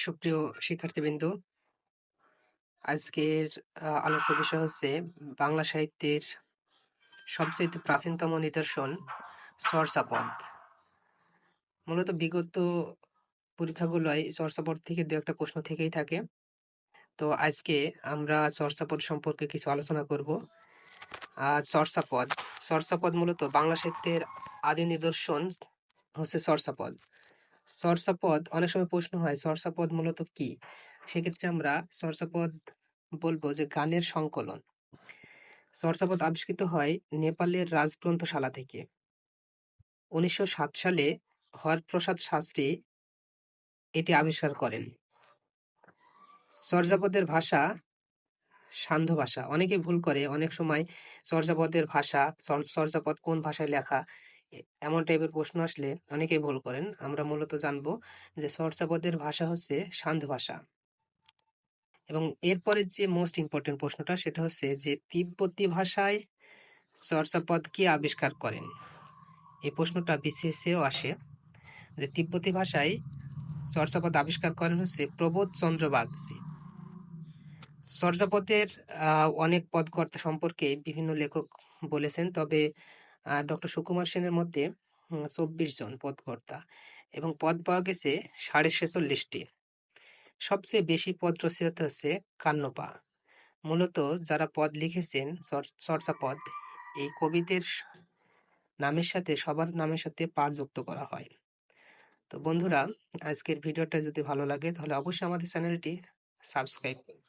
সুপ্রিয় শিক্ষার্থীবৃন্দ, আজকের আলোচ্য বিষয় হচ্ছে বাংলা সাহিত্যের সবচেয়ে প্রাচীনতম নিদর্শন চর্যাপদ। মূলত বিগত পরীক্ষাগুলোয় চর্যাপদ থেকে দু একটা প্রশ্ন থেকেই থাকে। তো আজকে আমরা চর্যাপদ সম্পর্কে কিছু আলোচনা করব। চর্যাপদ মূলত বাংলা সাহিত্যের আদি নিদর্শন হচ্ছে চর্যাপদ। চর্যাপদ অনেক সময় প্রশ্ন হয় চর্যাপদ মূলত কি? সেক্ষেত্রে আমরা চর্যাপদ বলবো যে গানের সংকলন। চর্যাপদ আবিষ্কৃত হয় নেপালের রাজগ্রন্থশালা থেকে। 1907 সালে হরপ্রসাদ শাস্ত্রী এটি আবিষ্কার করেন। চর্যাপদের ভাষা সান্ধ্য ভাষা। অনেকে ভুল করে, অনেক সময় চর্যাপদের ভাষা, চর্যাপদ কোন ভাষায় লেখা, এমন টাইপের প্রশ্ন আসলে অনেকেই ভুল করেন। আমরা মূলত জানবো যে চর্যাপদের ভাষা হচ্ছে সান্ধ্য ভাষা। এবং এরপরে যে মোস্ট ইম্পর্টেন্ট প্রশ্নটা সেটা হচ্ছে যে তিব্বতী ভাষায় চর্যাপদ কে আবিষ্কার করেন? এই প্রশ্নটা বিসিএসেও আসে যে তিব্বতী ভাষায় চর্যাপদ আবিষ্কার করেন হচ্ছে প্রবোধ চন্দ্র বাগচি। চর্যাপদের অনেক পদকর্তা সম্পর্কে বিভিন্ন লেখক বলেছেন, তবে ডক্টর সুকুমার সেনের মধ্যে 24 জন পদকর্তা এবং পদ পাওয়া গেছে 46.5টি। সবচেয়ে বেশি পদ রচিত হচ্ছে কান্নপা। মূলত যারা পদ লিখেছেন চর্যাপদ, এই কবিদের নামের সাথে সবার নামের সাথে পা যুক্ত করা হয়। তো বন্ধুরা, আজকের ভিডিওটা যদি ভালো লাগে তাহলে অবশ্যই আমাদের চ্যানেলটি সাবস্ক্রাইব করুন।